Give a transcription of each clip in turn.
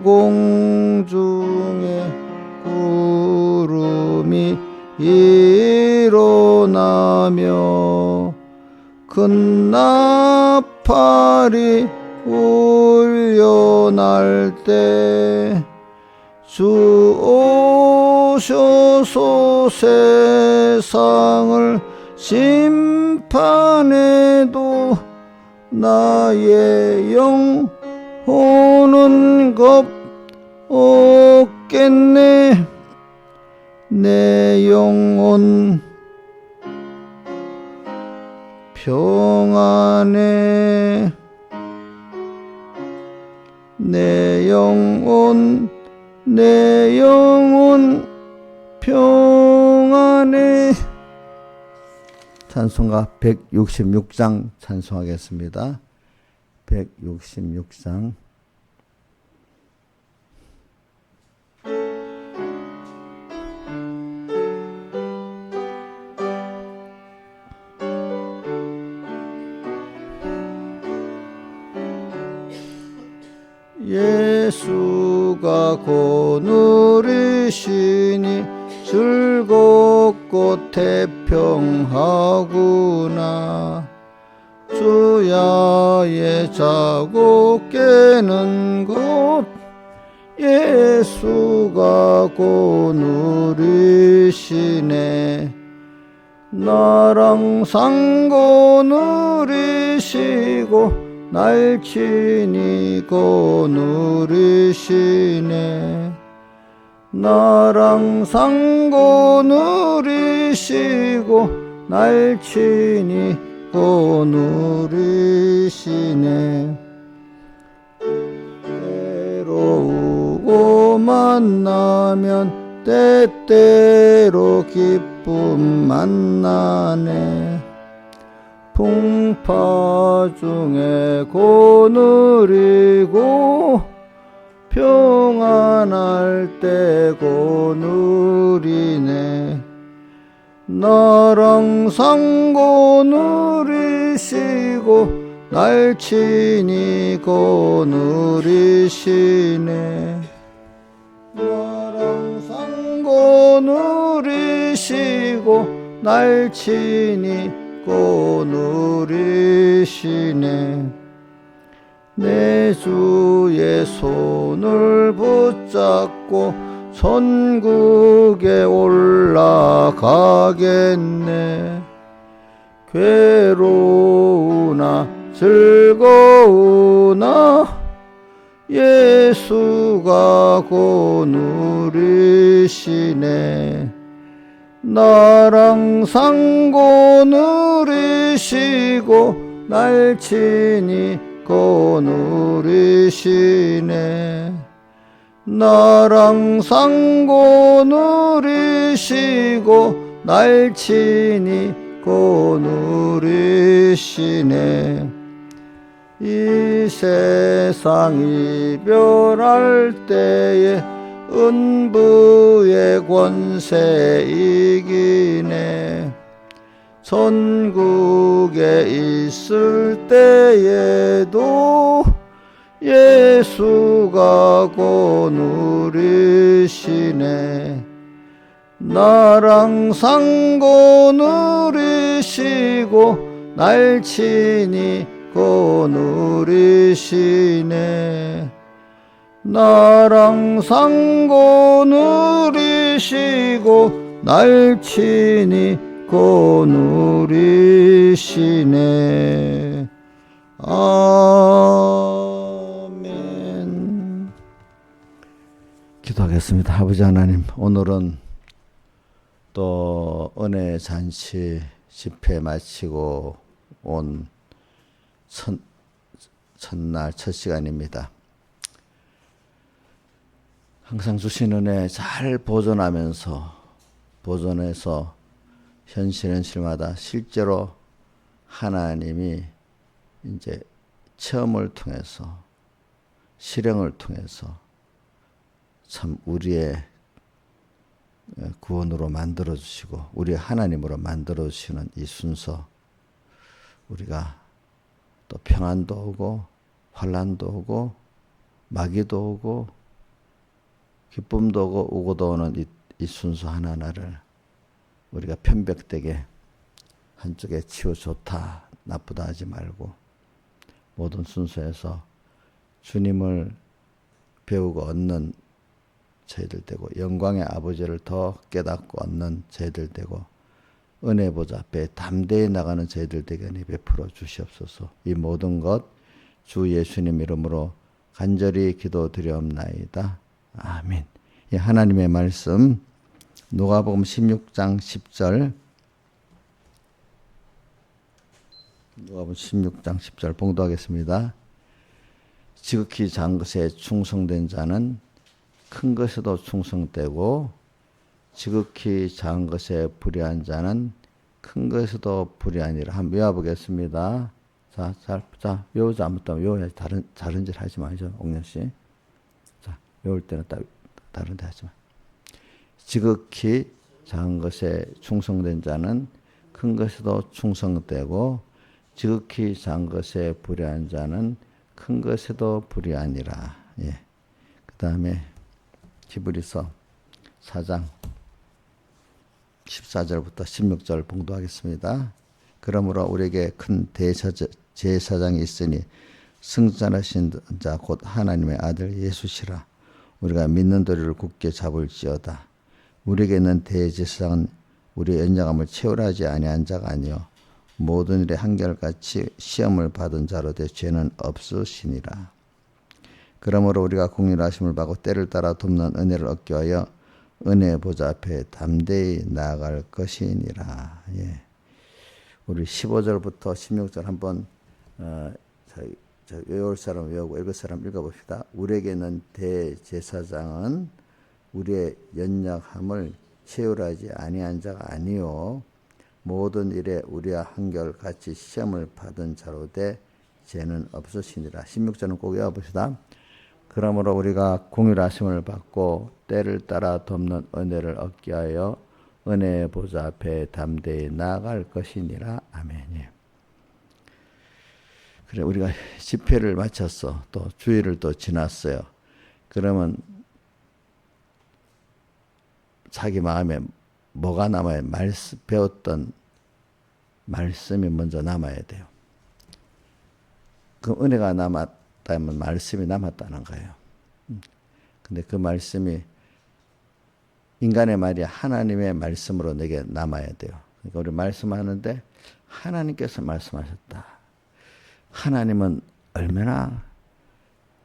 공중에 구름이 일어나며 큰 나팔이 울려날 때 주 오셔서 세상을 심판해도 나의 영혼은 겁 없겠네. 내 영혼 평안해. 내 영혼 평안해. 찬송가 166장 찬송하겠습니다. 166장. 예수가 곧 누리시니 즐겁고 태평하구나. 주야의 자고 깨는 곳 예수가 곧 누리시네. 나랑 상고 누리시고 날친이 고 누리시네. 나랑 상고 누리시고 날친이 고 누리시네. 때로우고 만나면 때때로 기쁨 만나네. 풍파 중에 고 누리고 평안할 때 고 누리네. 나랑 상고 누리시고 날친이 고 누리시네. 나랑 상고 누리시고 날친이 고 누리시네. 내 주의 손을 붙잡고 천국에 올라가겠네. 괴로우나 즐거우나 예수가 고 누리시네. 나랑 상고 누리시고 날친이 고 누리시네. 나랑 상고 누리시고 날친이 고 누리시네. 이 세상 이별할 때에 은부의 권세 이기네. 천국에 있을 때에도 예수가 고 누리시네. 나랑 상고 누리시고 날친이 고 누리시네. 나랑 상고 누리시고 날친이 고 누리시네. 아멘. 기도하겠습니다. 아버지 하나님, 오늘은 또 은혜 잔치 집회 마치고 온 첫날 첫 시간입니다. 항상 주신 은혜 잘 보존해서 현실마다 실제로 하나님이 이제 체험을 통해서 실행을 통해서 참 우리의 구원으로 만들어 주시고 우리의 하나님으로 만들어 주시는 이 순서, 우리가 또 평안도 오고 환난도 오고 마귀도 오고 기쁨도 오고 우고도 오는 이 순서 하나하나를 우리가 편백되게 한쪽에 치우 좋다 나쁘다 하지 말고 모든 순서에서 주님을 배우고 얻는 저희들 되고 영광의 아버지를 더 깨닫고 얻는 저희들 되고 은혜 보좌 앞에 담대히 나가는 저희들 되게 베풀어 주시옵소서. 이 모든 것 주 예수님 이름으로 간절히 기도드리옵나이다. 아멘. 이 하나님의 말씀 누가복음 16장 10절 누가복음 16장 10절 봉독하겠습니다. 지극히 작은 것에 충성된 자는 큰 것에도 충성되고 지극히 작은 것에 불의한 자는 큰 것에도 불의하니라. 한번 외워보겠습니다. 자, 외우자. 아무튼 외워야지. 다른 질 하지 마죠, 옥년씨. 자, 외울 때는 다른 데 하지 마. 지극히 작은 것에 충성된 자는 큰 것에도 충성되고 지극히 작은 것에 불의한 자는 큰 것에도 불의하니라. 예. 그 다음에 히브리서 4장 14절부터 16절 봉독하겠습니다. 그러므로 우리에게 큰 제사장이 있으니 승천하신 자 곧 하나님의 아들 예수시라. 우리가 믿는 도리를 굳게 잡을지어다. 우리에게 있는 대제사장은 우리의 연약함을 채우려 하지 아니한 자가 아니요 모든 일에 한결같이 시험을 받은 자로 되 죄는 없으시니라. 그러므로 우리가 공의하심을 받고 때를 따라 돕는 은혜를 얻기 위하여 은혜 보좌 앞에 담대히 나아갈 것이니라. 예. 우리 15절부터 16절 한번 외울 사람 외우고 읽을 사람 읽어봅시다. 우리에게는 대제사장은 우리의 연약함을 채우려 하지 아니한 자가 아니요 모든 일에 우리와 한결같이 시험을 받은 자로 되 죄는 없으시니라. 16절은 꼭 외워봅시다. 그러므로 우리가 공의하심을 받고 때를 따라 돕는 은혜를 얻기 위하여 은혜의 보좌 앞에 담대히 나아갈 것이니라. 아멘. 그래, 우리가 집회를 마쳤어. 또 주일을 또 지났어요. 그러면 자기 마음에 뭐가 남아야 배웠던 말씀이 먼저 남아야 돼요. 그 은혜가 남았다면 말씀이 남았다는 거예요. 근데 그 말씀이 인간의 말이 하나님의 말씀으로 내게 남아야 돼요. 그러니까 우리 말씀하는데 하나님께서 말씀하셨다. 하나님은 얼마나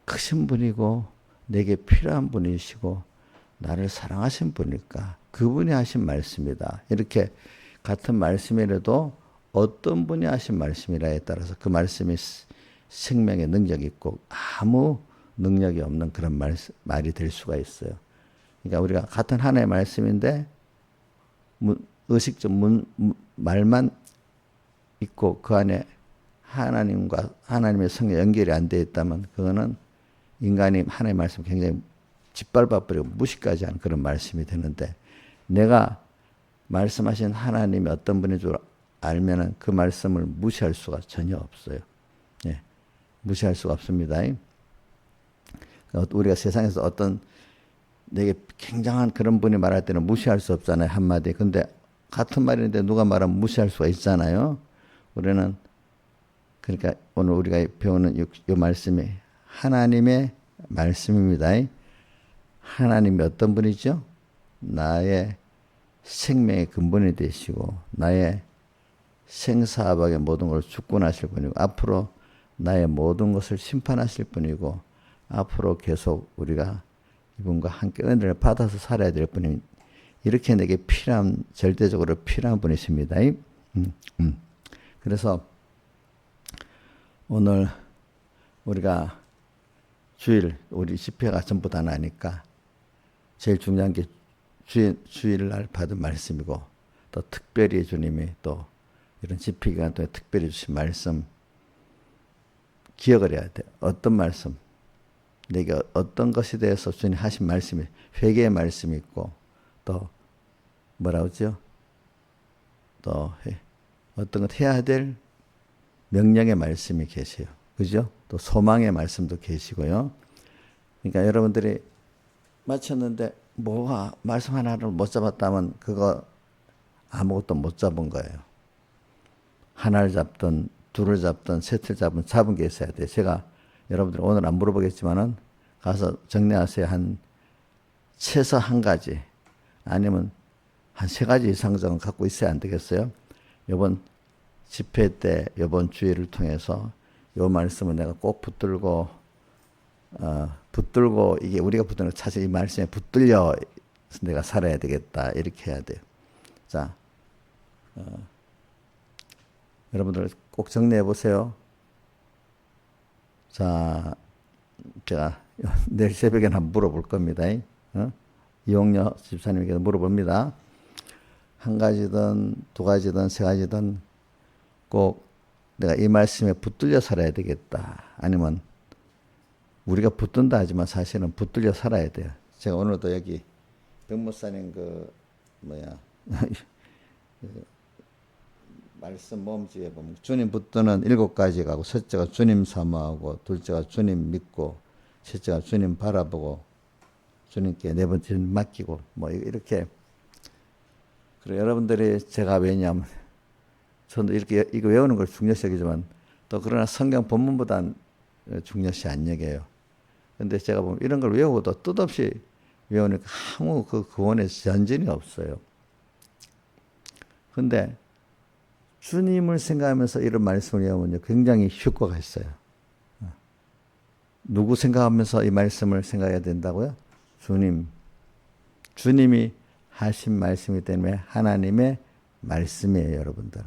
크신 분이고 내게 필요한 분이시고 나를 사랑하신 분일까. 그분이 하신 말씀이다. 이렇게 같은 말씀이라도 어떤 분이 하신 말씀이라에 따라서 그 말씀이 생명의 능력이 있고 아무 능력이 없는 그런 말이 될 수가 있어요. 그러니까 우리가 같은 하나의 말씀인데 의식적 말만 있고 그 안에 하나님과 하나님의 성령 연결이 안 되어 있다면 그거는 인간이 하나님의 말씀을 굉장히 짓밟아버리고 무시까지 하는 그런 말씀이 되는데 내가 말씀하신 하나님이 어떤 분인 줄 알면은 그 말씀을 무시할 수가 전혀 없어요. 예, 무시할 수가 없습니다. 우리가 세상에서 어떤 내게 굉장한 그런 분이 말할 때는 무시할 수 없잖아요. 한마디. 근데 같은 말인데 누가 말하면 무시할 수가 있잖아요. 우리는 그러니까 오늘 우리가 배우는 이 말씀이 하나님의 말씀입니다. 하나님이 어떤 분이죠? 나의 생명의 근본이 되시고 나의 생사박의 모든 걸 주권하실 분이고 앞으로 나의 모든 것을 심판하실 분이고 앞으로 계속 우리가 이분과 함께 은혜를 받아서 살아야 될 분이 이렇게 내게 필요한 절대적으로 필요한 분이십니다. 그래서 오늘 우리가 주일 우리 집회가 전부 다 나니까 제일 중요한 게 주일날 받은 말씀이고 또 특별히 주님이 또 이런 집회 기간 동안 특별히 주신 말씀 기억을 해야 돼. 어떤 말씀 내게 어떤 것에 대해서 주님 하신 말씀이 회개의 말씀이 있고 또 뭐라고 하죠? 또 어떤 것 해야 될 명령의 말씀이 계세요. 그죠? 또 소망의 말씀도 계시고요. 그러니까 여러분들이 마쳤는데 뭐가 말씀 하나를 못 잡았다면 그거 아무것도 못 잡은 거예요. 하나를 잡든 둘을 잡든 셋을 잡은 게 있어야 돼요. 제가 여러분들 오늘 안 물어보겠지만은 가서 정리하세요. 한 최소 한 가지 아니면 한 세 가지 이상 정도 갖고 있어야 안 되겠어요? 이번 집회 때 이번 주일을 통해서 요 말씀을 내가 꼭 붙들고 이게 우리가 붙드는 사실 이 말씀에 붙들려 내가 살아야 되겠다 이렇게 해야 돼요. 자, 여러분들 꼭 정리해 보세요. 자, 제가 내일 새벽에 한번 물어볼 겁니다. 이용녀 집사님에게 물어봅니다. 한 가지든 두 가지든 세 가지든 꼭 내가 이 말씀에 붙들려 살아야 되겠다. 아니면 우리가 붙든다 하지만 사실은 붙들려 살아야 돼요. 제가 오늘도 여기 병목사님 말씀 모음집에 보면 주님 붙드는 7가지가 하고 첫째가 주님 사모하고 둘째가 주님 믿고 셋째가 주님 바라보고 주님께 네 번째는 맡기고 뭐 이렇게. 그리고 여러분들이 제가 왜냐하면 저도 이렇게 이거 외우는 걸 중요시 여기지만 또 그러나 성경 본문보단 중요시 안 여겨요. 근데 제가 보면 이런 걸 외우고도 뜻없이 외우니까 아무 그 구원의 전진이 없어요. 근데 주님을 생각하면서 이런 말씀을 외우면 굉장히 효과가 있어요. 누구 생각하면서 이 말씀을 생각해야 된다고요? 주님이 하신 말씀이기 때문에 하나님의 말씀이에요, 여러분들.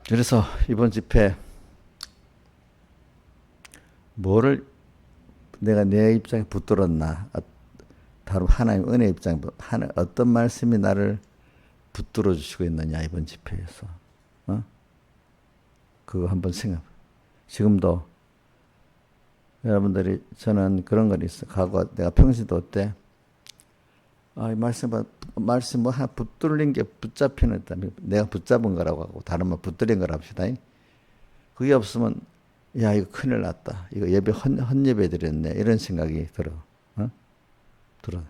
그래서 이번 집회 뭐를 내가 내 입장에 붙들었나? 다른 하나님 은혜 입장에 어떤 말씀이 나를 붙들어 주시고 있느냐 이번 집회에서. 그거 한번 생각. 지금도 여러분들이 저는 그런 건 있어. 과거 내가 평소도 어때? 이 말씀 뭐 하나 붙들린 게 붙잡히는 내가 붙잡은 거라고 하고 다른 말 붙들린 거라 합시다. 그게 없으면 야 이거 큰일 났다. 이거 예배 헛예배 드렸네. 이런 생각이 들어. 들어.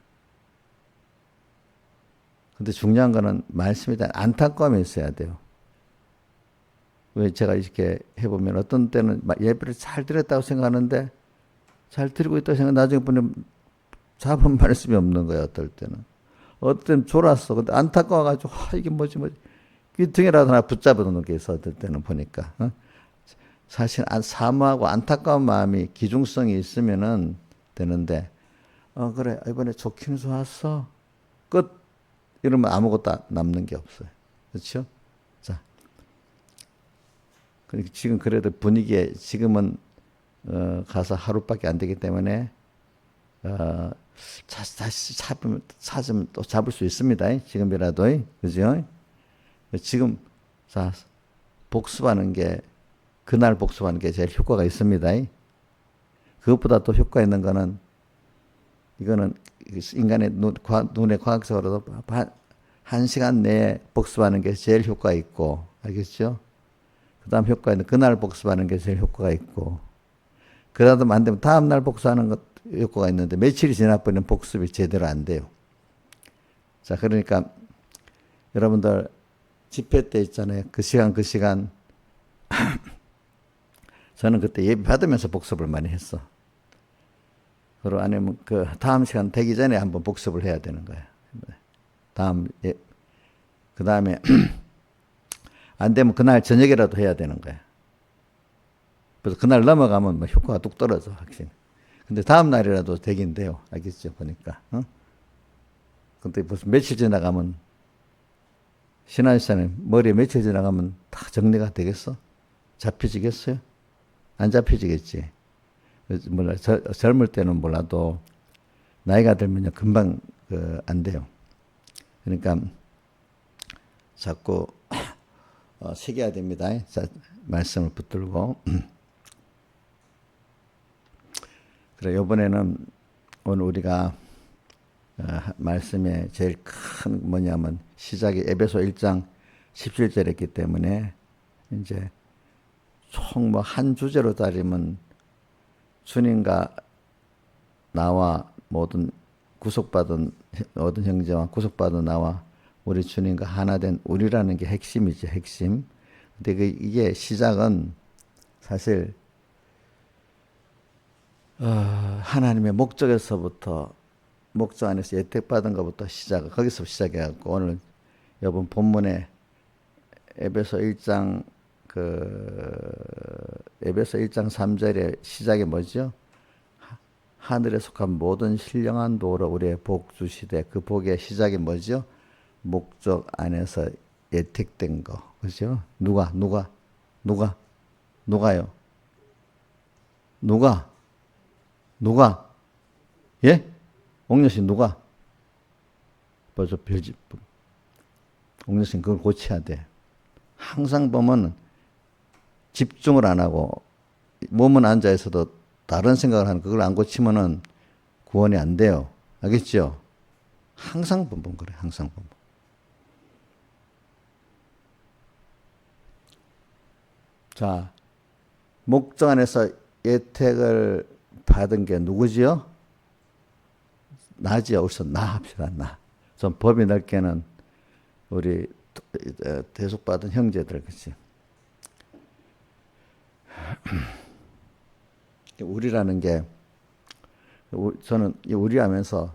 근데 중요한 거는 말씀에 대한 안타까움이 있어야 돼요. 왜 제가 이렇게 해보면 어떤 때는 예배를 잘 드렸다고 생각하는데 잘 드리고 있다고 생각 나중에 보면 잡은 말씀이 없는 거예요. 어떨 때는. 어떨 때는 졸았어. 근데 안타까워가지고 이게 뭐지 이 등에라도 하나 붙잡아 놓는 게 있어. 어떨 때는 보니까. 사실 사모하고 안타까운 마음이 기중성이 있으면은 되는데 그래 이번에 좋기는 좋았어. 끝. 이러면 아무것도 남는 게 없어요. 그렇죠? 자, 지금 그래도 분위기에 지금은 가서 하루밖에 안 되기 때문에 다시 찾으면 또 잡을 수 있습니다. 지금이라도. 그죠? 지금 자 복습하는 게 그날 복습하는 게 제일 효과가 있습니다. 그것보다 또 효과 있는 거는 이거는 인간의 눈에 과학적으로도 1시간 내에 복습하는 게 제일 효과 있고 알겠죠? 그 다음 효과 있는 그날 복습하는 게 제일 효과가 있고 그러다 안 되면 다음 날 복습하는 것 효과가 있는데 며칠이 지나버리면 복습이 제대로 안 돼요. 자 그러니까 여러분들 집회 때 있잖아요. 그 시간 저는 그때 예배 받으면서 복습을 많이 했어. 그리고 아니면 그 다음 시간 되기 전에 한번 복습을 해야 되는 거예요. 그 다음에 안 되면 그날 저녁이라도 해야 되는 거예요. 그래서 그날 넘어가면 뭐 효과가 뚝 떨어져 확실히. 근데 다음 날이라도 되긴 돼요. 알겠죠? 보니까. 근데 무슨 며칠 지나가면 신한시사는 머리에 며칠 지나가면 다 정리가 되겠어? 잡혀지겠어요? 안 잡혀지겠지. 몰라 젊을 때는 몰라도 나이가 들면 금방 안 돼요. 그러니까 자꾸 새겨야 됩니다. 자, 말씀을 붙들고. 그래 이번에는 오늘 우리가 말씀의 제일 큰 뭐냐면 시작이 에베소 1장 17절이었기 때문에 이제 총 뭐 한 주제로 따지면 주님과 나와 모든 구속받은 모든 형제와 구속받은 나와 우리 주님과 하나 된 우리라는 게 핵심이죠, 핵심. 근데 이게 시작은 사실 하나님의 목적에서부터 목적 안에서 예택받은 것부터 거기서 시작해갖고 오늘 이번 본문에 에베소 1장 에베소 1장 3절의 시작이 뭐죠? 하늘에 속한 모든 신령한 도로 우리의 복 주시되 그 복의 시작이 뭐죠? 목적 안에서 예택된 거. 그죠? 누가요? 누가? 예? 옥녀신 누가? 벌써 옥녀신 그걸 고쳐야 돼. 항상 보면 집중을 안 하고 몸은 앉아 있어도 다른 생각을 하는 그걸 안 고치면은 구원이 안 돼요. 알겠죠? 항상 보면 그래. 항상 보면. 자, 목적 안에서 예택을 받은 게 누구지요? 나지요. 우선 나 합시다. 나. 좀 법이 넓게는 우리 대속받은 형제들, 그치? 우리라는 게, 저는 우리 하면서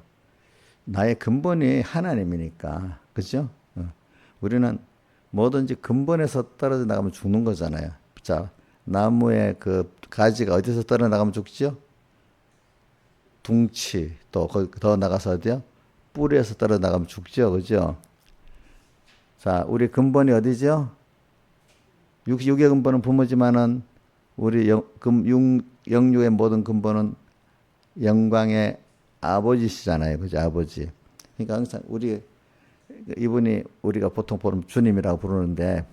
나의 근본이 하나님이니까, 그죠? 우리는 뭐든지 근본에서 떨어져 나가면 죽는 거잖아요. 자, 나무의 그 가지가 어디서 떨어져 나가면 죽죠? 둥치, 또 더 나가서 어디요? 뿌리에서 떨어져 나가면 죽죠, 그죠? 자, 우리 근본이 어디죠? 육의 근본은 부모지만은 우리 영육의 모든 근본은 영광의 아버지시잖아요. 그죠? 아버지. 그러니까 항상 이분이 우리가 보통 부르면 주님이라고 부르는데,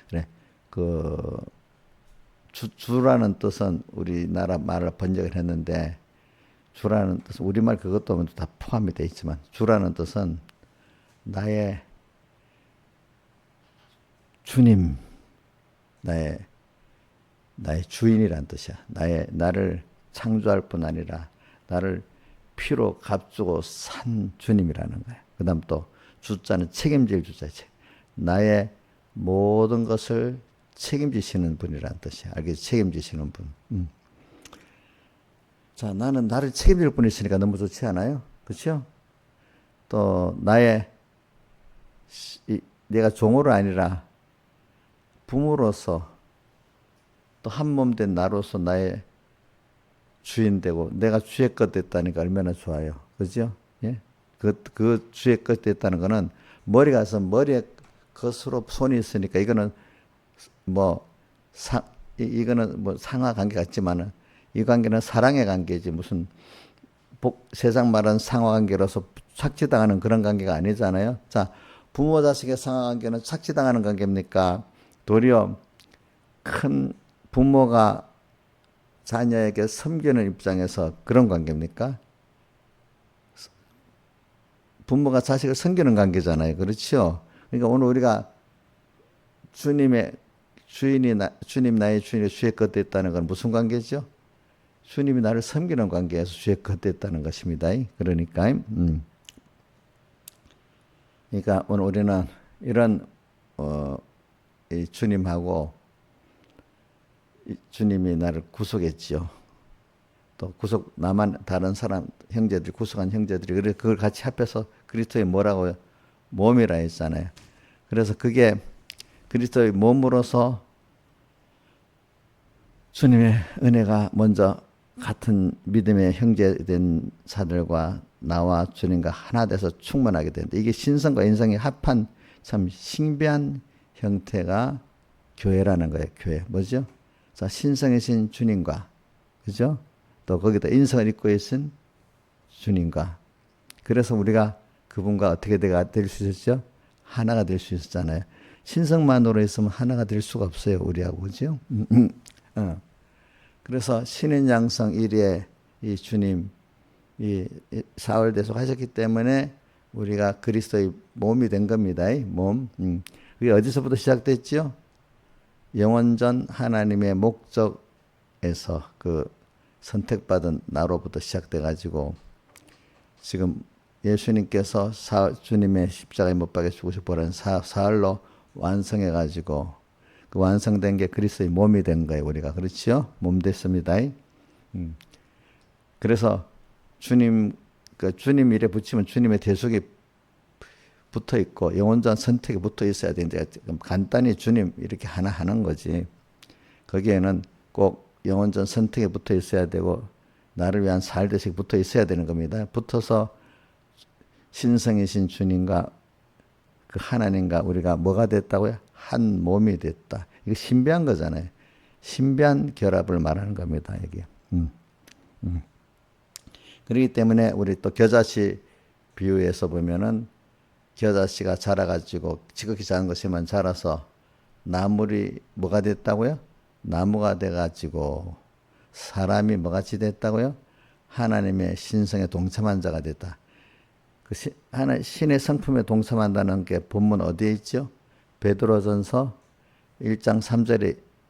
그래. 주라는 뜻은 우리나라 말을 번역을 했는데, 주라는 뜻은 우리말 그것도 다 포함이 되어 있지만, 주라는 뜻은 나의 주님, 나의 주인이란 뜻이야. 나를 창조할 뿐 아니라 나를 피로 값주고 산 주님이라는 거야. 그 다음 또 주자는 책임질 주자지. 나의 모든 것을 책임지시는 분이란 뜻이야. 알겠지? 책임지시는 분. 자, 나는 나를 책임질 분이 있으니까 너무 좋지 않아요? 그렇죠? 또 내가 종으로 아니라 부모로서 또 한 몸 된 나로서 나의 주인 되고 내가 주의 것 됐다니까 얼마나 좋아요. 그죠? 예? 그 주의 것 됐다는 거는 머리에 겉으로 손이 있으니까 이거는 이거는 상하 관계 같지만은 이 관계는 사랑의 관계지 무슨 세상 말은 상하 관계로서 착취당하는 그런 관계가 아니잖아요. 자, 부모 자식의 상하 관계는 착취당하는 관계입니까? 도리어 큰 부모가 자녀에게 섬기는 입장에서 그런 관계입니까? 부모가 자식을 섬기는 관계잖아요. 그렇죠? 그러니까 오늘 우리가 주님 나의 주인이 주의 것 됐다는 건 무슨 관계죠? 주님이 나를 섬기는 관계에서 주의 것 됐다는 것입니다. 그러니까 오늘 우리는 이런 이 주님하고 주님이 나를 구속했지요. 또 다른 사람 형제들이 구속한 형제들이 그걸 같이 합해서 그리스도의 뭐라고요? 몸이라 했잖아요. 그래서 그게 그리스도의 몸으로서 주님의 은혜가 먼저 같은 믿음의 형제된 자들과 나와 주님과 하나 돼서 충만하게 된다. 이게 신성과 인성이 합한 참 신비한 형태가 교회라는 거예요. 교회. 뭐죠? 자, 신성이신 주님과, 그죠? 또 거기다 인성을 입고 계신 주님과. 그래서 우리가 그분과 어떻게 될 수 있었죠? 하나가 될 수 있었잖아요. 신성만으로 있으면 하나가 될 수가 없어요. 우리하고, 그죠? 그래서 신인 양성 1위에 이 주님, 이 사흘 대속하셨기 때문에 우리가 그리스도의 몸이 된 겁니다. 몸. 그게 어디서부터 시작됐죠? 영원전 하나님의 목적에서 선택받은 나로부터 시작돼 가지고 지금 예수님께서 주님의 십자가에 못 박혀 죽으셔 버린 사흘로 완성해 가지고 그 완성된 게 그리스도의 몸이 된 거예요. 우리가 그렇지요? 몸 됐습니다. 그래서 주님 일에 붙이면 주님의 대속이 붙어 있고 영원전 선택이 붙어 있어야 되는데 간단히 주님 이렇게 하나 하는 거지. 거기에는 꼭 영원전 선택에 붙어 있어야 되고 나를 위한 살 대식이 붙어 있어야 되는 겁니다. 붙어서 신성이신 주님과 그 하나님과 우리가 뭐가 됐다고요? 한 몸이 됐다. 이거 신비한 거잖아요. 신비한 결합을 말하는 겁니다. 여기. 그렇기 때문에 우리 또 겨자씨 비유에서 보면은 겨자씨가 자라가지고 지극히 작은 것이만 자라서 나물이 뭐가 됐다고요? 나무가 돼가지고 사람이 뭐같이 됐다고요? 하나님의 신성에 동참한 자가 됐다. 그 신의 성품에 동참한다는 게 본문 어디에 있죠? 베드로전서 1장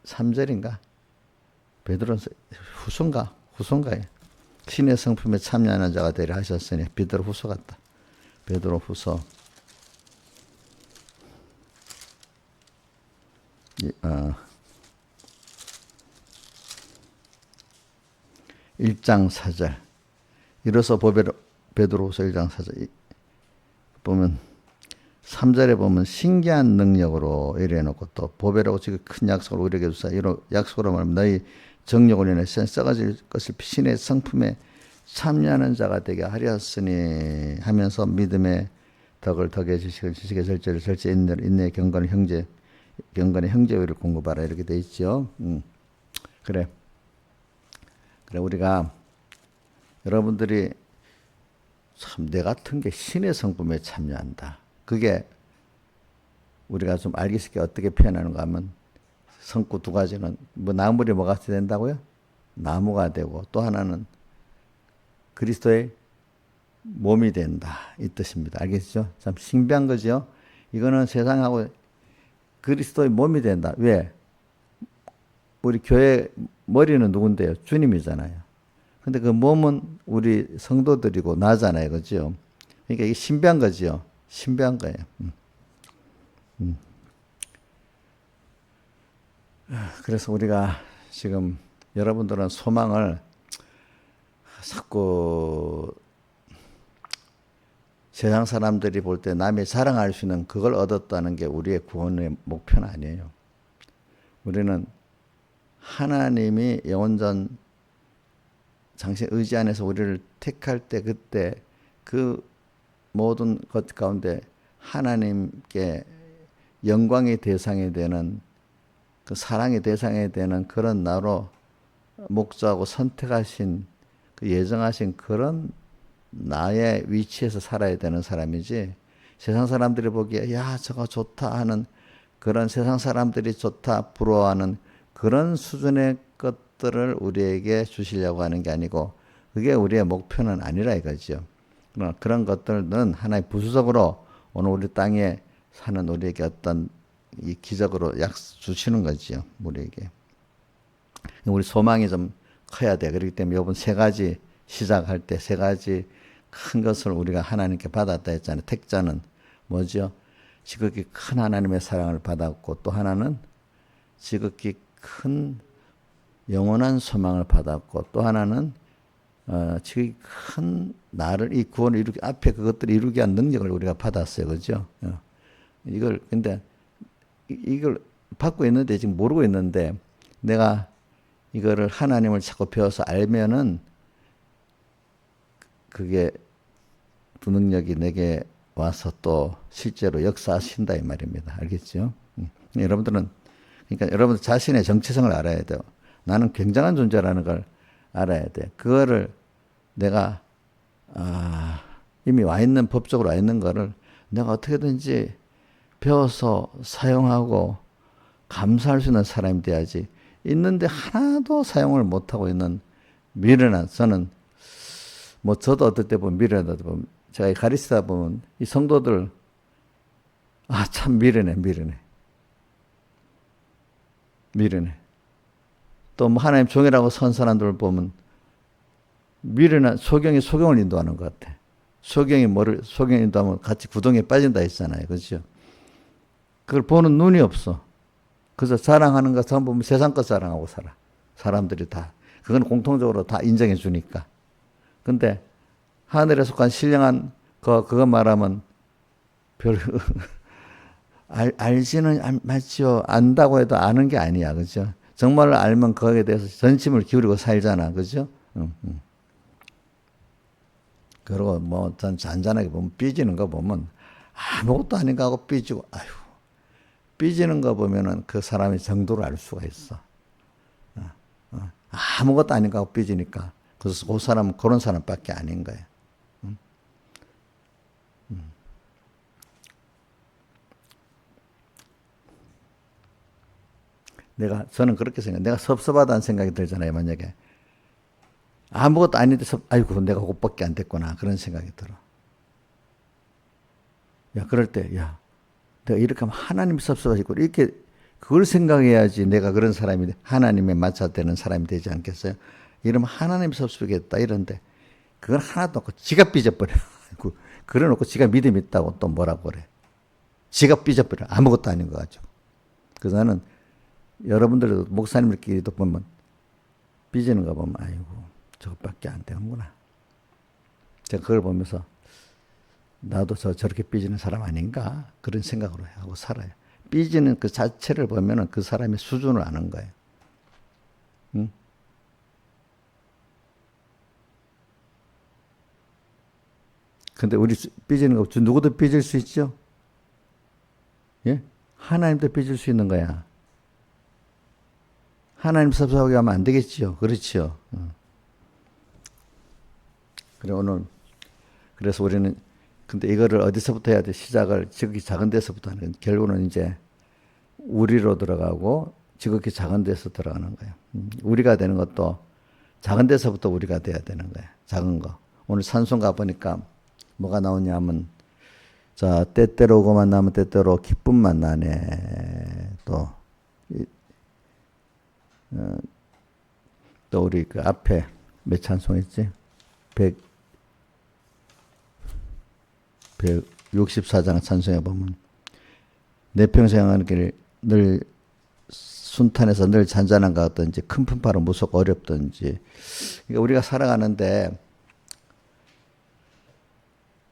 3절인가? 베드로전서 후소인가요? 신의 성품에 참여하는 자가 되려 하셨으니 베드로 후소 같다. 베드로 후소 1장 4절. 이로써 베드로후서 1장 4절 보면 3절에 보면 신기한 능력으로 이래놓고 또 보배라고 지금 큰 약속을 우리에게 주사 이로 약속으로 말하면 너희 정력을 인해 썩어질 것을 신의 성품에 참여하는 자가 되게 하렸으니 하면서 믿음의 덕을 덕에 지식을 지식의 절제를 절제 인내의 경건의 형제의를 공급하라 이렇게 돼 있죠. 그래 우리가 여러분들이 참 내 같은 게 신의 성품에 참여한다. 그게 우리가 좀 알기 쉽게 어떻게 표현하는가 하면 성구 두 가지는 뭐 나물이 뭐가 된다고요? 나무가 되고 또 하나는 그리스도의 몸이 된다 이 뜻입니다. 알겠죠? 참 신비한 거죠. 이거는 세상하고 그리스도의 몸이 된다. 왜? 우리 교회 머리는 누군데요? 주님이잖아요. 근데 그 몸은 우리 성도들이고 나잖아요. 그죠? 그러니까 이게 신비한 거죠. 신비한 거예요. 그래서 우리가 지금 여러분들은 소망을 자꾸 세상 사람들이 볼 때 남이 자랑할 수 있는 그걸 얻었다는 게 우리의 구원의 목표는 아니에요. 우리는 하나님이 영원전 당신 의지 안에서 우리를 택할 때 그때 그 모든 것 가운데 하나님께 영광의 대상이 되는 그 사랑의 대상이 되는 그런 나로 목조하고 선택하신 그 예정하신 그런 나의 위치에서 살아야 되는 사람이지 세상 사람들이 보기에 야 저거 좋다 하는 그런 세상 사람들이 좋다 부러워하는 그런 수준의 것들을 우리에게 주시려고 하는 게 아니고 그게 우리의 목표는 아니라 이거죠. 그런 것들은 하나의 부수적으로 오늘 우리 땅에 사는 우리에게 어떤 이 기적으로 주시는 거죠. 우리에게. 우리 소망이 좀 커야 돼. 그렇기 때문에 이번 세 가지 시작할 때 세 가지 큰 것을 우리가 하나님께 받았다 했잖아요. 택자는 뭐죠? 지극히 큰 하나님의 사랑을 받았고 또 하나는 지극히 큰 영원한 소망을 받았고 또 하나는 지극히 큰 나를 이 구원을 이루기 앞에 그것들을 이루기 위한 능력을 우리가 받았어요. 그죠? 근데 이걸 받고 있는데 지금 모르고 있는데 내가 이거를 하나님을 자꾸 배워서 알면은 그게 그 능력이 내게 와서 또 실제로 역사하신다 이 말입니다. 알겠죠? 여러분들은 그러니까 여러분들 자신의 정체성을 알아야 돼요. 나는 굉장한 존재라는 걸 알아야 돼. 그거를 내가 이미 와 있는 법적으로 와 있는 거를 내가 어떻게든지 배워서 사용하고 감사할 수 있는 사람이 돼야지. 있는데 하나도 사용을 못하고 있는 미련한 저는 뭐 저도 어떨 때 보면 미련하다 보면 제가 가르치다 보면 이 성도들 참 미련해. 또 뭐 하나님 종이라고 선 사람들 보면 미래는 소경을 인도하는 것 같아. 소경이 인도하면 같이 구덩이에 빠진다 했잖아요. 그렇죠? 그걸 보는 눈이 없어. 그래서 자랑하는 것 전부 세상 것 자랑하고 살아. 사람들이 다. 그건 공통적으로 다 인정해 주니까. 근데 하늘에 속한 신령한 그거 말하면 별 알지는 맞죠. 안다고 해도 아는 게 아니야. 그죠? 정말 알면 거기에 대해서 전심을 기울이고 살잖아. 그죠? 응, 응. 그리고 뭐 잔잔하게 보면 삐지는 거 보면 아무것도 아닌가 하고 삐지고 아휴 삐지는 거 보면은 그 사람의 정도를 알 수가 있어. 아무것도 아닌가 하고 삐지니까 그래서 그 사람은 그런 사람밖에 아닌 거야. 저는 그렇게 생각해요. 내가 섭섭하다는 생각이 들잖아요. 만약에 아무것도 아닌데 아이고 내가 그것밖에 안 됐구나 그런 생각이 들어. 야 그럴 때 야 내가 이렇게 하면 하나님 섭섭하시고 이렇게 그걸 생각해야지 내가 그런 사람이 하나님에 맞춰되는 사람이 되지 않겠어요? 이러면 하나님 섭섭하겠다 이런데 그건 하나도 없고 지가 삐져버려. 그래 놓고 지가 믿음 있다고 또 뭐라고 그래. 지가 삐져버려. 아무것도 아닌 거 가지고. 그래서 나는 여러분들도 목사님들끼리도 보면 삐지는 거 보면 아이고 저것밖에 안 되는구나. 제가 그걸 보면서 나도 저렇게 삐지는 사람 아닌가 그런 생각으로 하고 살아요. 삐지는 그 자체를 보면은 그 사람의 수준을 아는 거예요. 응? 근데 우리 삐지는 거 누구도 삐질 수 있죠? 예? 하나님도 삐질 수 있는 거야. 하나님 섭섭하게 하면 안 되겠지요. 그렇지요. 그래 그래서 우리는 근데 이거를 어디서부터 해야 돼? 시작을 지극히 작은 데서부터 하는 거예요. 결국은 이제 우리로 들어가고 지극히 작은 데서 들어가는 거예요. 우리가 되는 것도 작은 데서부터 우리가 돼야 되는 거예요. 작은 거. 오늘 산송 가보니까 뭐가 나오냐면 자 때때로 오고만 나면 때때로 기쁨만 나네. 또 우리 그 앞에 몇 찬송했지? 164장 찬송에 보면 내 평생 하는 길 늘 순탄해서 늘 잔잔한 것 같든지 큰 풍파로 무섭고 어렵든지 그러니까 우리가 살아가는데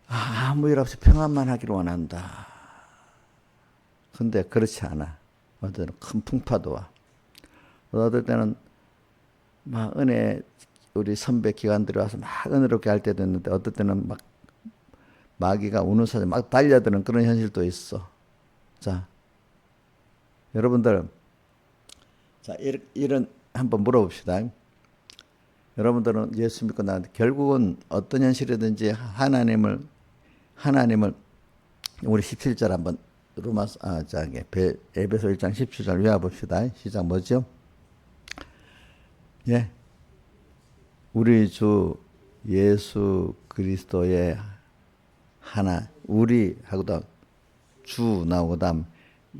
아무 일 없이 평안만 하기를 원한다. 근데 그렇지 않아. 어떨 때는 큰 풍파도 와. 어떨 때는 막 우리 선배 기관들이 와서 막 은혜롭게 할 때도 있는데 어떨 때는 막 마귀가 우는 사자 막 달려드는 그런 현실도 있어. 자, 여러분들, 자, 이런 한번 물어봅시다. 여러분들은 예수 믿고 나한테 결국은 어떤 현실이든지 하나님을 우리 17절 한번 에베소 1장 17절 외워봅시다. 시작 뭐죠? 예. 우리 주 예수 그리스도의 우리 하고도 주 나오고 다음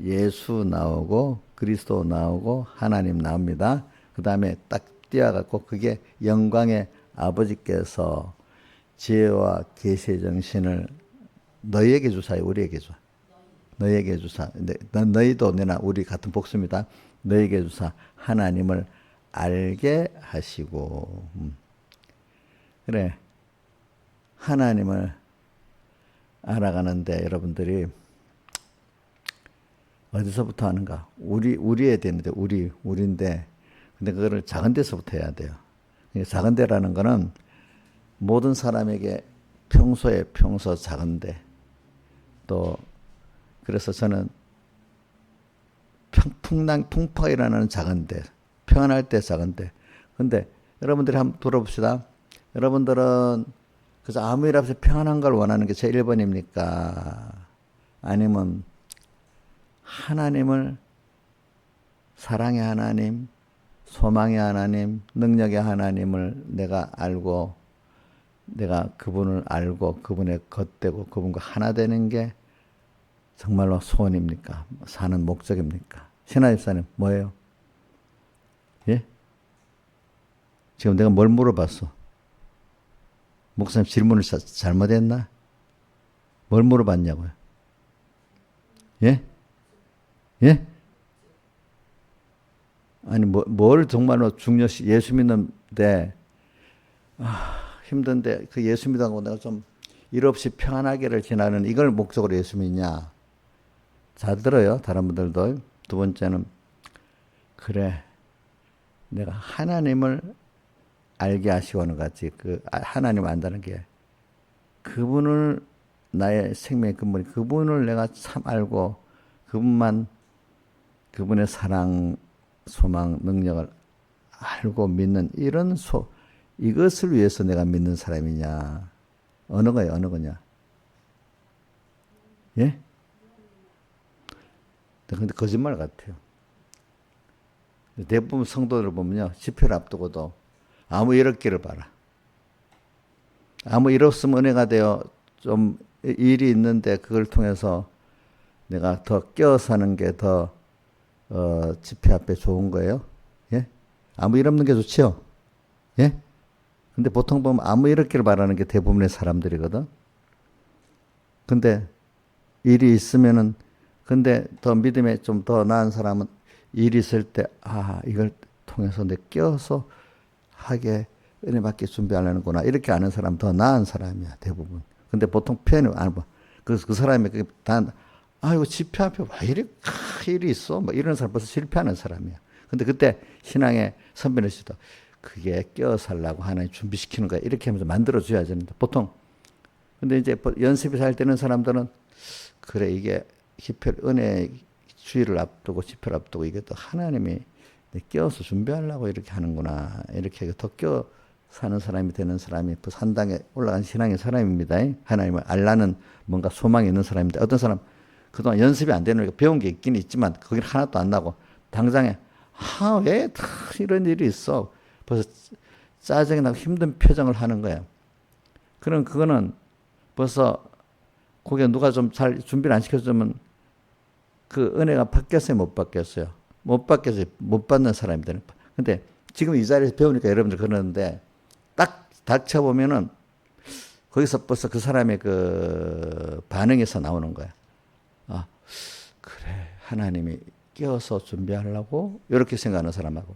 예수 나오고 그리스도 나오고 하나님 나옵니다. 그 다음에 딱 띄어갖고 그게 영광의 아버지께서 지혜와 계시의 정신을 너희에게 주사요 우리에게 줘. 너희에게 주사. 너희도 내나 우리 같은 복수입니다. 너희에게 주사 하나님을 알게 하시고 그래 하나님을 알아가는데 여러분들이 어디서부터 하는가? 우리에 되는데 우리인데 근데 그거를 작은 데서부터 해야 돼요. 작은 데라는 거는 모든 사람에게 평소 작은 데 또 그래서 저는 풍파가 일어나는 작은 데 평안할 때 작은 데 근데 여러분들이 한번 들어봅시다. 여러분들은 그래서 아무 일 없이 평안한 걸 원하는 게 제 1번입니까? 아니면 하나님을 사랑의 하나님, 소망의 하나님, 능력의 하나님을 내가 알고 내가 그분을 알고 그분의 겉되고 그분과 하나 되는 게 정말로 소원입니까? 사는 목적입니까? 신하 집사님 뭐예요? 예? 지금 내가 뭘 물어봤어? 목사님 질문을 잘못했나? 뭘 물어봤냐고요? 예? 예? 아니, 뭘 정말로 중요시, 예수 믿는데, 힘든데, 그 예수 믿다고 내가 좀 일 없이 평안하게를 지나는 이걸 목적으로 예수 믿냐? 잘 들어요, 다른 분들도. 두 번째는, 그래, 내가 하나님을 알게 하시고는 같이, 하나님 안다는 게, 그분을, 나의 생명의 근본이, 그분을 내가 참 알고, 그분의 사랑, 소망, 능력을 알고 믿는 이것을 위해서 내가 믿는 사람이냐? 어느 거냐? 예? 근데 거짓말 같아요. 대부분 성도들 보면요, 집회를 앞두고도 아무 일 없기를 바라. 아무 일 없으면 은혜가 되어 좀 일이 있는데 그걸 통해서 내가 더 껴 사는 게 더 집회 앞에 좋은 거예요. 예? 아무 일 없는 게 좋지요. 예? 근데 보통 보면 아무 일 없기를 바라는 게 대부분의 사람들이거든. 근데 일이 있으면은, 근데 더 믿음에 좀 더 나은 사람은 일이 있을 때, 이걸 통해서 내 껴서 하게 은혜 받게 준비하려는구나. 이렇게 아는 사람 더 나은 사람이야, 대부분. 근데 보통 표현이 안 봐. 그 사람이 이거 집회 앞에 왜 이리 일이 있어? 뭐 이런 사람 벌써 실패하는 사람이야. 근데 그때 신앙의 선배일 수도 그게 껴 살라고 하나님 준비시키는 거야. 이렇게 하면서 만들어줘야 되는데 보통. 근데 이제 연습이 잘 되는 사람들은 그래, 이게 은혜 주의를 앞두고 집회를 앞두고 이게 또 하나님이 껴서 준비하려고 이렇게 하는구나. 이렇게 더 껴 사는 사람이 되는 사람이 또 산당에 올라간 신앙의 사람입니다. 하나님을 알라는 뭔가 소망이 있는 사람입니다. 어떤 사람 그동안 연습이 안 되는 거 배운 게 있긴 있지만 거기는 하나도 안 나고 당장에 왜 이런 일이 있어? 벌써 짜증이 나고 힘든 표정을 하는 거예요. 그럼 그거는 벌써 거기에 누가 좀 잘 준비를 안 시켜주면 그 은혜가 바뀌었어요, 못 바뀌었어요? 못 바뀌었어요. 못 받는 사람이 되는 거예요. 근데 지금 이 자리에서 배우니까 여러분들 그러는데 딱 닥쳐보면은 거기서 벌써 그 사람의 그 반응에서 나오는 거야. 그래, 하나님이 끼워서 준비하려고 이렇게 생각하는 사람하고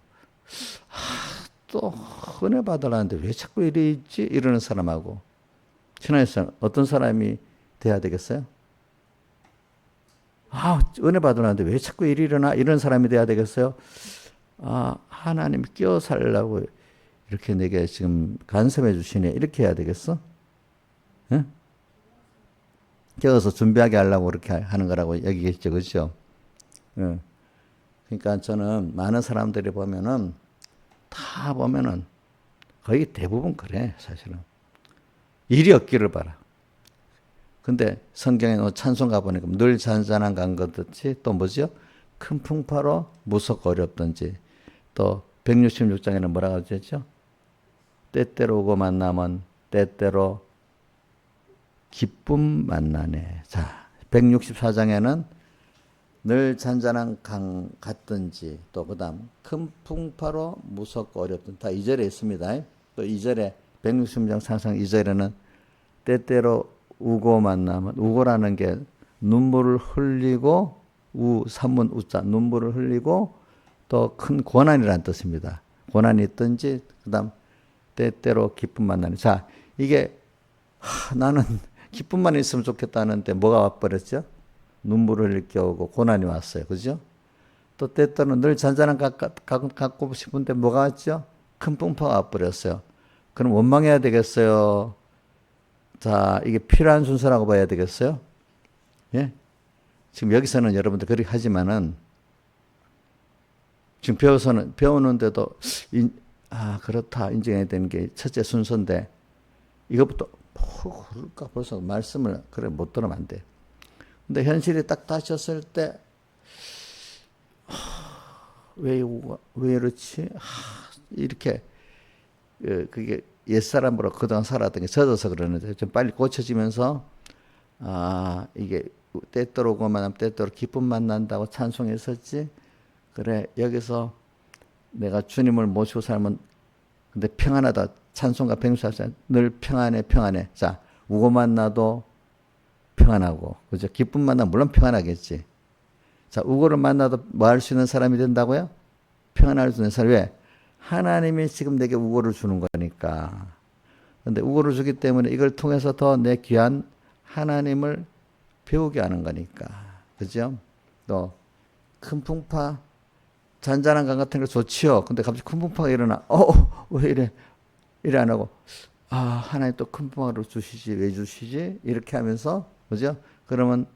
또 은혜 받으려는데 왜 자꾸 이리 있지? 이러는 사람하고 신앙에서 어떤 사람이 돼야 되겠어요? 은혜 받으려는데 왜 자꾸 일이 일어나? 이런 사람이 돼야 되겠어요? 하나님 끼워 살려고 이렇게 내게 지금 간섭해 주시네. 이렇게 해야 되겠어? 응? 끼워서 준비하게 하려고 그렇게 하는 거라고 여기겠죠. 그렇죠? 응. 그러니까 저는 많은 사람들이 보면은 다 보면은 거의 대부분 그래, 사실은. 일이 없기를 바라. 근데 성경에 찬송가 보니까 늘 잔잔한 강 걷듯이 또 뭐죠? 큰 풍파로 무섭고 어렵든지 또 166장에는 뭐라고 하죠? 때때로 오고 만나면 때때로 기쁨 만나네. 자, 164장에는 늘 잔잔한 강 같든지 또 그다음 큰 풍파로 무섭고 어렵든 다 2절에 있습니다. 또 2절에 160장 상상 2절에는 때때로 우고 만나면 우고라는 게 눈물을 흘리고 산문 우자 눈물을 흘리고 또 큰 고난이라는 뜻입니다. 고난이 있든지 그다음 때때로 기쁨 만나는. 자, 이게 나는 기쁨만 있으면 좋겠다는데 뭐가 와버렸죠? 눈물을 흘릴 게 오고 고난이 왔어요. 그죠? 또 때때로는 늘 잔잔한 갖고 싶은데 뭐가 왔죠? 큰 풍파가 와버렸어요. 그럼 원망해야 되겠어요? 자, 이게 필요한 순서라고 봐야 되겠어요? 예? 지금 여기서는 여러분들 그렇게 하지만은 지금 배우는데도 그렇다 인정해야 되는 게 첫째 순서인데 이것부터 그럴까 벌써 말씀을 그래 못 들으면 안 돼. 근데 현실이 딱 닥쳤을 때 왜 이렇지? 이렇게 그게 옛사람으로 그동안 살았던 게 젖어서 그러는데 좀 빨리 고쳐지면서 이게 때때로 오고만 하면 때때로 기쁨 만난다고 찬송했었지. 그래, 여기서 내가 주님을 모시고 살면 근데 평안하다 찬송가 백수하자 늘 평안해 평안해. 자, 우고 만나도 평안하고, 그죠? 기쁨 만나면 물론 평안하겠지. 자, 우고를 만나도 뭐 할 수 있는 사람이 된다고요? 평안할 수 있는 사람. 왜? 하나님이 지금 내게 우고를 주는 거니까. 근데 우고를 주기 때문에 이걸 통해서 더 내 귀한 하나님을 배우게 하는 거니까. 그죠? 또, 큰 풍파, 잔잔한 강 같은 거 좋지요. 근데 갑자기 큰 풍파가 일어나. 왜 이래? 이래 안 하고, 하나님 또 큰 풍파를 주시지, 왜 주시지? 이렇게 하면서, 그죠? 그러면,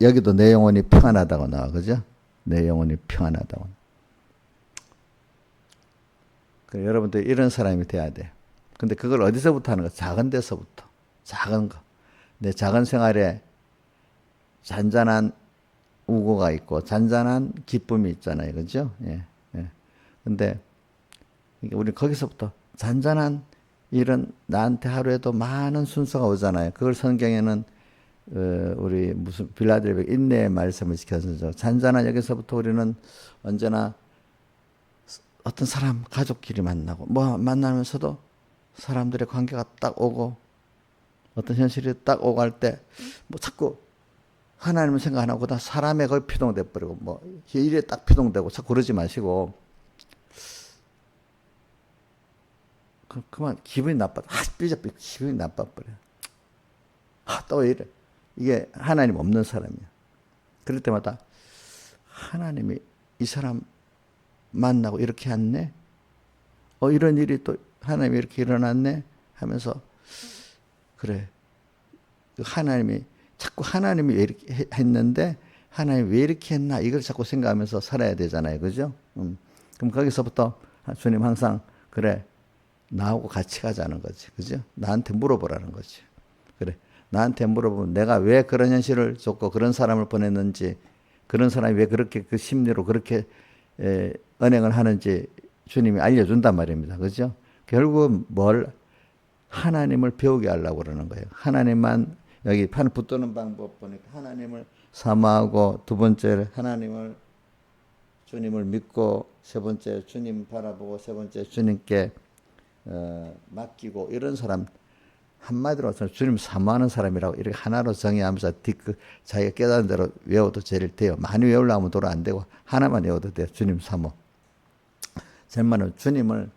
여기도 내 영혼이 평안하다고 나와. 그죠? 내 영혼이 평안하다고. 그래, 여러분들 이런 사람이 돼야 돼. 근데 그걸 어디서부터 하는 거? 작은 데서부터. 작은 거. 내 작은 생활에 잔잔한 우고가 있고, 잔잔한 기쁨이 있잖아요. 그죠? 예, 예. 근데, 우리 거기서부터 잔잔한 일은 나한테 하루에도 많은 순서가 오잖아요. 그걸 성경에는, 우리 무슨 빌라델비아 인내의 말씀을 지켜서 잔잔한 여기서부터 우리는 언제나 어떤 사람, 가족끼리 만나고, 뭐 만나면서도 사람들의 관계가 딱 오고, 어떤 현실이 딱 오고 할 때, 뭐 자꾸 하나님을 생각 안 하고, 다 사람에 거의 피동돼 버리고, 뭐, 일에 딱 피동되고, 자꾸 그러지 마시고, 그만, 기분이 나빠. 삐져삐져, 기분이 나빠버려. 또 왜 이래? 이게 하나님 없는 사람이야. 그럴 때마다, 하나님이 이 사람 만나고 이렇게 했네? 이런 일이 또 하나님이 이렇게 일어났네? 하면서, 그래. 하나님이, 자꾸 하나님이 왜 이렇게 했는데, 하나님이 왜 이렇게 했나? 이걸 자꾸 생각하면서 살아야 되잖아요. 그죠? 그럼 거기서부터 주님 항상, 그래. 나하고 같이 가자는 거지. 그죠? 나한테 물어보라는 거지. 그래. 나한테 물어보면 내가 왜 그런 현실을 줬고 그런 사람을 보냈는지, 그런 사람이 왜 그렇게 그 심리로 그렇게 언행을 하는지 주님이 알려준단 말입니다. 그죠? 결국 하나님을 배우게 하려고 그러는 거예요. 하나님만, 여기 판 붙드는 방법 보니까 하나님을 사모하고, 두 번째 주님을 믿고, 세 번째 주님 바라보고, 세 번째 주님께 맡기고, 이런 사람, 한마디로 주님 사모하는 사람이라고 이렇게 하나로 정의하면서 자기가 깨달은 대로 외워도 제일 돼요. 많이 외우려면 도로 안 되고 하나만 외워도 돼요. 주님 사모. 제 말은 주님을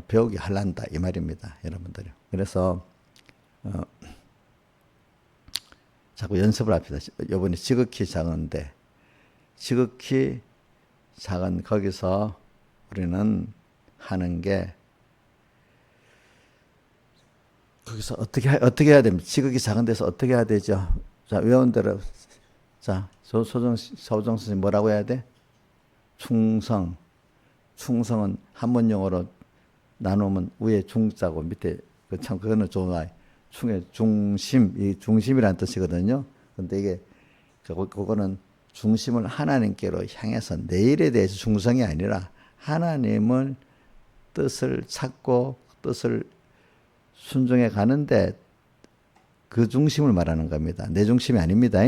배우게 하란다 이 말입니다. 여러분들이. 그래서 자꾸 연습을 합시다. 이번에 지극히 작은데, 지극히 작은 거기서 우리는 하는 게, 거기서 어떻게 해야 됩니까? 지극히 작은 데서 어떻게 해야 되죠? 자, 외운 대로. 자, 소정 선생님 뭐라고 해야 돼? 충성. 충성은 한문 용어로 나누면 위에 중자고 밑에, 그거는 좋아요. 충의 중심, 이 중심이라는 뜻이거든요. 근데 이게, 그거는 중심을 하나님께로 향해서 내 일에 대해서 충성이 아니라 하나님을 뜻을 찾고 뜻을 순종해 가는데 그 중심을 말하는 겁니다. 내 중심이 아닙니다.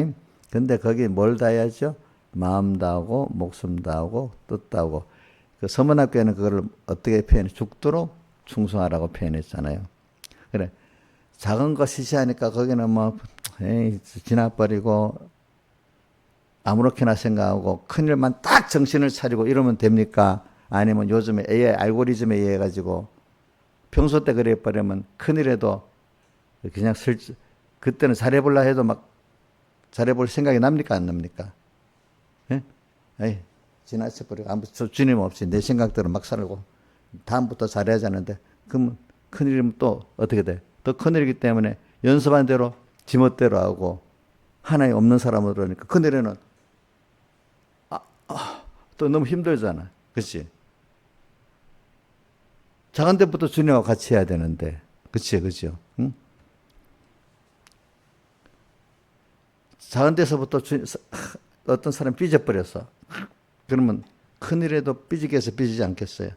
근데 거기 뭘 다해야죠? 마음 다하고, 목숨 다하고, 뜻 다하고. 그 서문학교에는 그걸 어떻게 표현해? 죽도록 충성하라고 표현했잖아요. 그래. 작은 거 시시하니까 거기는 뭐, 지나버리고, 아무렇게나 생각하고, 큰일만 딱 정신을 차리고 이러면 됩니까? 아니면 요즘에 AI 알고리즘에 의해 가지고, 평소 때 그래 버리면 큰일에도 그냥 그때는 잘해볼라 해도 막 잘해볼 생각이 납니까? 안 납니까? 예? 에이, 지나쳐버리고, 아무 주님 없이 내 생각대로 막 살고, 다음부터 잘해야지 하는데, 그러면 큰일이면 또 어떻게 돼? 더 큰일이기 때문에 연습한 대로 지멋대로 하고, 하나님 없는 사람으로 그러니까 큰일에는, 또 너무 힘들잖아. 그치? 작은 데부터 주님하고 같이 해야 되는데, 그죠? 응? 작은 데서부터 어떤 사람이 삐져버렸어. 그러면 큰일에도 삐지게 해서 삐지지 않겠어요?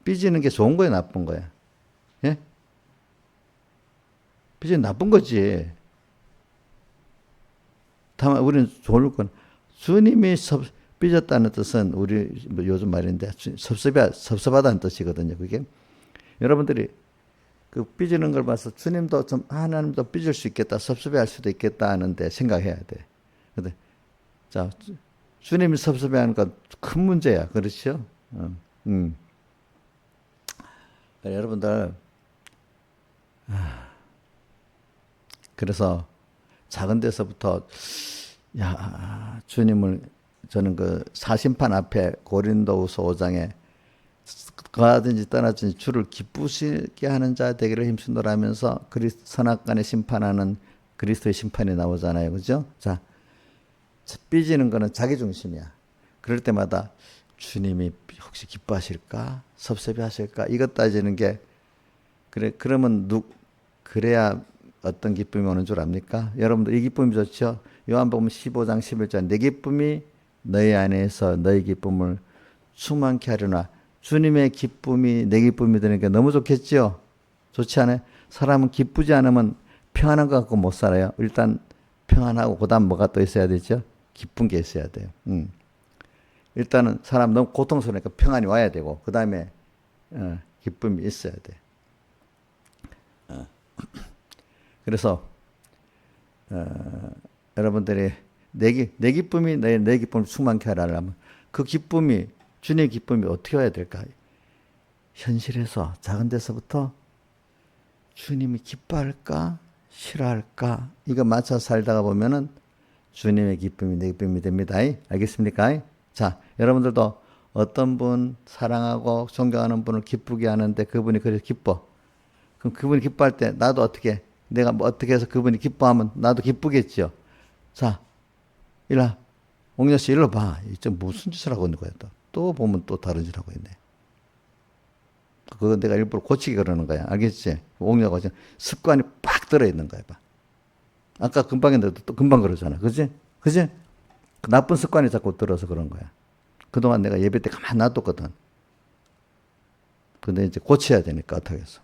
삐지는 게 좋은 거야, 나쁜 거야? 예? 삐지는 나쁜 거지. 다만 우리는 좋을 건, 주님이 삐졌다는 뜻은 우리 뭐 요즘 말인데 섭섭하다는 뜻이거든요. 그게 여러분들이 그 삐지는 걸 봐서 주님도 좀 하나님도 삐질 수 있겠다, 섭섭해할 수도 있겠다 하는데 생각해야 돼. 근데 자 주님이 섭섭해하는 건 큰 문제야, 그렇죠? 여러분들 그래서 작은 데서부터 야 주님을 저는 그 사심판 앞에 고린도후서 5장에 가든지 떠나든지 주를 기쁘시게 하는 자 되기를 힘쓰노라면서 선악간에 심판하는 그리스도의 심판이 나오잖아요, 그죠? 자 삐지는 거는 자기 중심이야. 그럴 때마다 주님이 혹시 기뻐하실까, 섭섭해하실까 이것 따지는 게 그래 그러면 그래야 어떤 기쁨이 오는 줄 압니까? 여러분들 이 기쁨이 좋죠? 요한복음 15장 11절 내 기쁨이 너희 안에서 너희 기쁨을 충만케 하려나. 주님의 기쁨이 내 기쁨이 되니까 너무 좋겠죠? 좋지 않아요? 사람은 기쁘지 않으면 평안한 것 같고 못 살아요. 일단 평안하고 그다음 뭐가 또 있어야 되죠? 기쁜 게 있어야 돼요. 일단은 사람 너무 고통스러우니까 평안이 와야 되고 그 다음에 기쁨이 있어야 돼. 그래서 여러분들이 내 기쁨이 내 기쁨을 충만케 하려면 그 기쁨이 주님의 기쁨이 어떻게 와야 될까? 현실에서 작은 데서부터 주님이 기뻐할까 싫어할까 이거 맞춰 살다가 보면은 주님의 기쁨이 내 기쁨이 됩니다. 알겠습니까? 자, 여러분들도 어떤 분 사랑하고 존경하는 분을 기쁘게 하는데 그분이 그래서 기뻐. 그럼 그분이 기뻐할 때 나도 어떻게 내가 뭐 어떻게 해서 그분이 기뻐하면 나도 기쁘겠죠. 자, 일로 옥녀 씨 일로 봐. 이제 무슨 짓을 하고 있는 거야 또. 또 보면 또 다른 짓 하고 있네. 그거 내가 일부러 고치기 그러는 거야. 알겠지? 옥녀가 습관이 빡 들어있는 거야. 봐. 아까 금방 했는데 또 금방 그러잖아. 그지? 그지? 그 나쁜 습관이 자꾸 들어서 그런 거야. 그동안 내가 예배 때 가만 놔뒀거든. 근데 이제 고쳐야 되니까 어떡하겠어.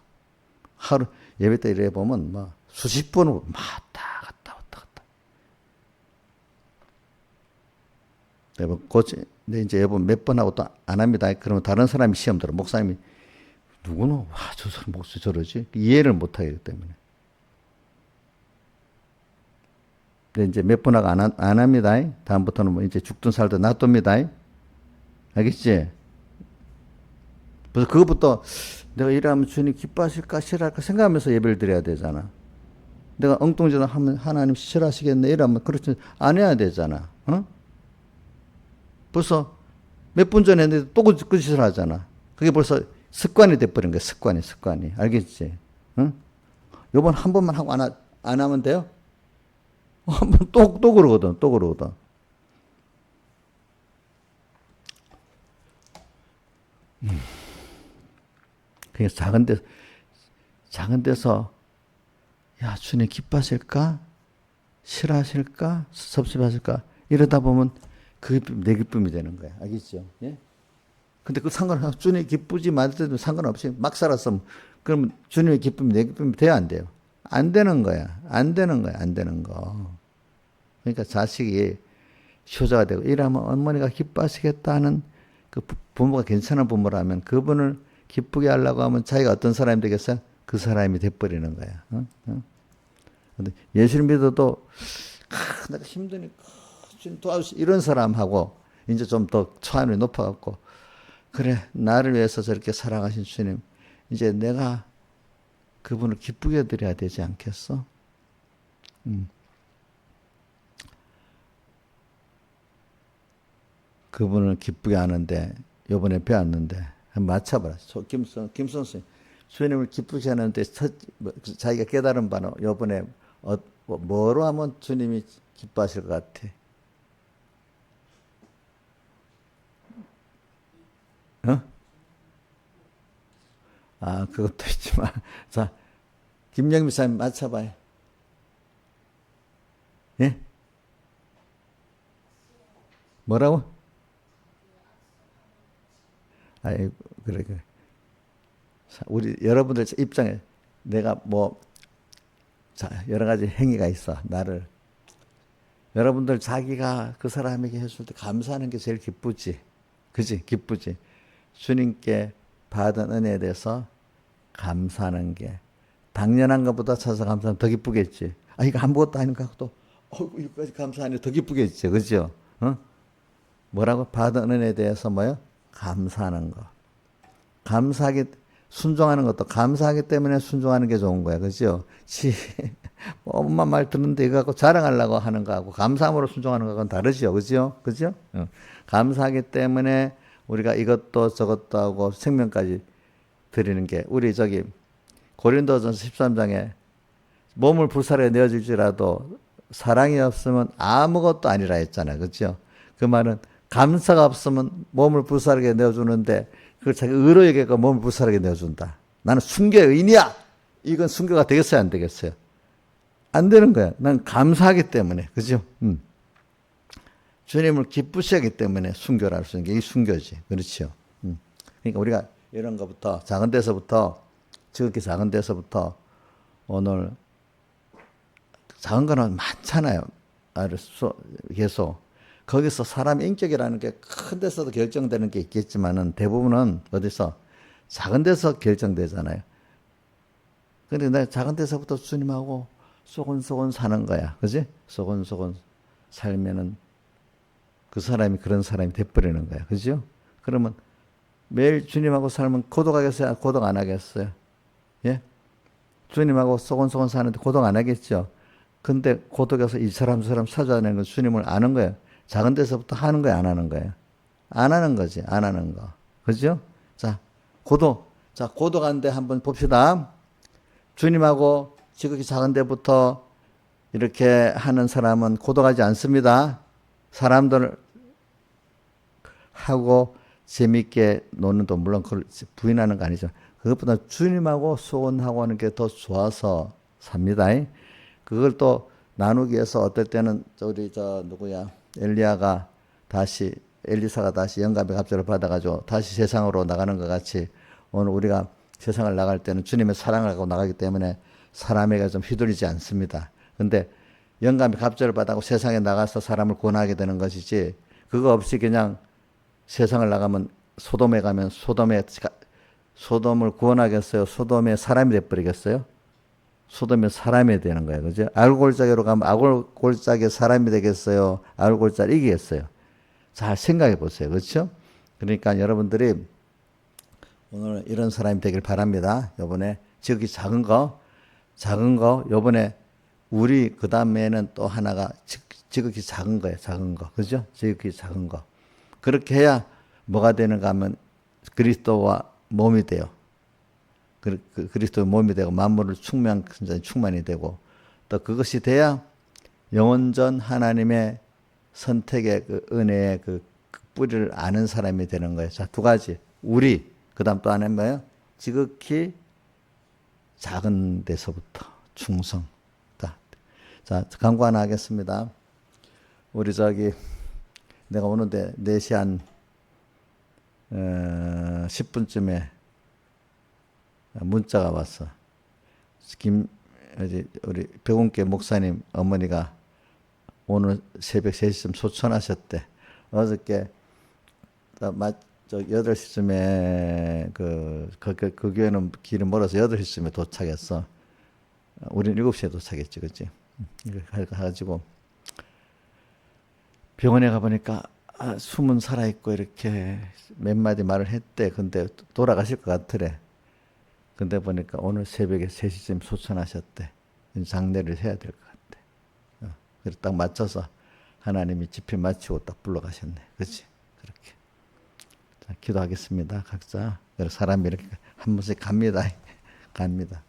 하루 예배 때 이래 보면 막 수십 번을 왔다 갔다 왔다 갔다. 내가 근데 이제 여러분 몇 번 하고 또 안 합니다. 그러면 다른 사람이 시험 들어. 목사님이 누구는 와 저 사람 목소리 저러지? 이해를 못 하기 때문에. 근데 이제 몇 번 하고 안 합니다. 다음부터는 뭐 이제 죽든 살든 놔둡니다. 알겠지? 그래서 그것부터 내가 이러면 주님 기뻐하실까 싫어할까 생각하면서 예배를 드려야 되잖아. 내가 엉뚱짓을 하면 하나님 싫어하시겠네 이러면 그렇지 안 해야 되잖아. 어? 벌써 몇 분 전에 했는데 또 그 짓을 하잖아. 그게 벌써 습관이 돼버린 거야. 습관이. 알겠지? 응? 요번 한 번만 하고 안 하면 돼요? 한 번 또 그러거든. 그래서 작은 데서 야 주님 기뻐하실까? 싫어하실까? 섭섭하실까? 이러다 보면 그 내 기쁨이 되는 거야. 알겠죠? 예? 근데 그 상관없어. 주님 기쁘지 말아도 상관없이 막 살았으면 그러면 주님의 기쁨이 내 기쁨이 돼야 안 돼요? 안 되는 거야. 안 되는 거. 그러니까 자식이 효자가 되고 이러면 어머니가 기뻐하시겠다는 그 부모가 괜찮은 부모라면 그분을 기쁘게 하려고 하면 자기가 어떤 사람이 되겠어요? 그 사람이 돼버리는 거야. 근데 예수를 믿어도 내가 힘드니까 주님 도와주시 이런 사람하고 이제 좀 더 처한이 높아갖고 그래 나를 위해서 저렇게 사랑하신 주님 이제 내가 그분을 기쁘게 해드려야 되지 않겠어? 그분을 기쁘게 하는데 요번에 배웠는데 한번 맞춰봐라. 김선 생 주님을 기쁘게 하는데 자기가 깨달은 바는 요번에 뭐로 하면 주님이 기뻐하실 것 같아? 어? 아 그것도 있지만 자 김영미 사님 맞춰봐요. 예? 뭐라고? 아이 그래. 우리 여러분들 입장에 내가 뭐 자 여러 가지 행위가 있어. 나를 여러분들 자기가 그 사람에게 해줄 때 감사하는 게 제일 기쁘지. 그지? 기쁘지. 주님께 받은 은혜에 대해서 감사하는 게 당연한 것보다 찾아서 감사하면 더 기쁘겠지. 아, 이거 아무것도 아닌가 또 이거까지 감사하니 더 기쁘겠지. 그죠? 어? 뭐라고? 받은 은혜에 대해서 뭐요? 감사하는 거. 감사하기, 순종하는 것도 감사하기 때문에 순종하는 게 좋은 거야. 그죠? 엄마 말 듣는데 이거 갖고 자랑하려고 하는 거하고 감사함으로 순종하는 거하고는 다르죠. 그죠? 그죠? 감사하기 때문에 우리가 이것도 저것도 하고 생명까지 드리는 게, 우리 저기 고린도전서 13장에 몸을 불사르게 내어줄지라도 사랑이 없으면 아무것도 아니라 했잖아요. 그죠? 그 말은 감사가 없으면 몸을 불사르게 내어주는데 그걸 자기 의로 여겨서 몸을 불사르게 내어준다. 나는 순교의 의인이야. 이건 순교가 되겠어요? 안 되겠어요? 안 되는 거야. 난 감사하기 때문에. 그죠? 주님을 기쁘시 하기 때문에 순교를 할 수 있는 게 이 순교지. 그렇죠? 그러니까 우리가 이런 것부터, 작은 데서부터, 지극히 작은 데서부터 오늘 작은 거는 많잖아요. 계속. 거기서 사람 인격이라는 게 큰 데서도 결정되는 게 있겠지만은 대부분은 어디서? 작은 데서 결정되잖아요. 근데 내가 작은 데서부터 주님하고 소곤소곤 사는 거야. 그지? 소곤소곤 살면은 그 사람이 그런 사람이 돼버리는 거야. 그죠? 그러면 매일 주님하고 살면 고독하겠어요? 고독 안 하겠어요? 예? 주님하고 소곤소곤 사는데 고독 안 하겠죠? 근데 고독해서 이 사람 저 사람 찾아내는 건 주님을 아는 거예요. 작은 데서부터 하는 거예요? 안 하는 거예요? 안 하는 거지. 안 하는 거. 그죠? 자, 고독. 자, 고독한데 한번 봅시다. 주님하고 지극히 작은 데부터 이렇게 하는 사람은 고독하지 않습니다. 사람들 하고 재밌게 노는 도 물론 그걸 부인하는 거 아니죠. 그것보다 주님하고 소원하고 하는 게 더 좋아서 삽니다. 그걸 또 나누기 위해서 어떨 때는 우리 엘리사가 다시 영감의 갑절을 받아가지고 다시 세상으로 나가는 것 같이 오늘 우리가 세상을 나갈 때는 주님의 사랑을 갖고 나가기 때문에 사람에게 좀 휘둘리지 않습니다. 근데 영감의 갑절을 받아고 세상에 나가서 사람을 구원하게 되는 것이지, 그거 없이 그냥 세상을 나가면 소돔에 가면 소돔을 구원하겠어요? 소돔의 사람이 돼버리겠어요? 소돔의 사람이 되는 거예요. 그죠? 아울골짜기로 가면 아울골짜기의 사람이 되겠어요? 아울골짜기 이기겠어요? 잘 생각해 보세요. 그렇죠? 그러니까 여러분들이 오늘 이런 사람이 되길 바랍니다. 요번에 지극히 작은 거, 요번에 우리 그 다음에는 또 하나가 지극히 작은 거예요. 작은 거. 그죠? 지극히 작은 거. 그렇게 해야 뭐가 되는가 하면 그리스도와 몸이 돼요. 그리스도의 몸이 되고 만물을 충만이 되고, 또 그것이 돼야 영원전 하나님의 선택의 그 은혜의 그 뿌리를 아는 사람이 되는 거예요. 자, 두 가지. 우리, 그 다음 또 하나는 뭐예요? 지극히 작은 데서부터 충성. 자, 광고 하나 하겠습니다. 우리 내가 오는데 4시 한 10분쯤에 문자가 왔어. 우리 백운계 목사님 어머니가 오늘 새벽 3시쯤 소천하셨대. 어저께 8시쯤에 그 교회는 길이 멀어서 8시쯤에 도착했어. 우리는 7시에 도착했지, 그치? 그래가지고 병원에 가보니까 숨은 살아있고 이렇게 몇 마디 말을 했대. 근데 돌아가실 것 같더래. 근데 보니까 오늘 새벽에 3시쯤 소천하셨대. 장례를 해야 될 것 같대. 그래서 딱 맞춰서 하나님이 집회 마치고 딱 불러가셨네. 그렇지? 그렇게. 자, 기도하겠습니다. 각자. 사람이 이렇게 한 번씩 갑니다. 갑니다.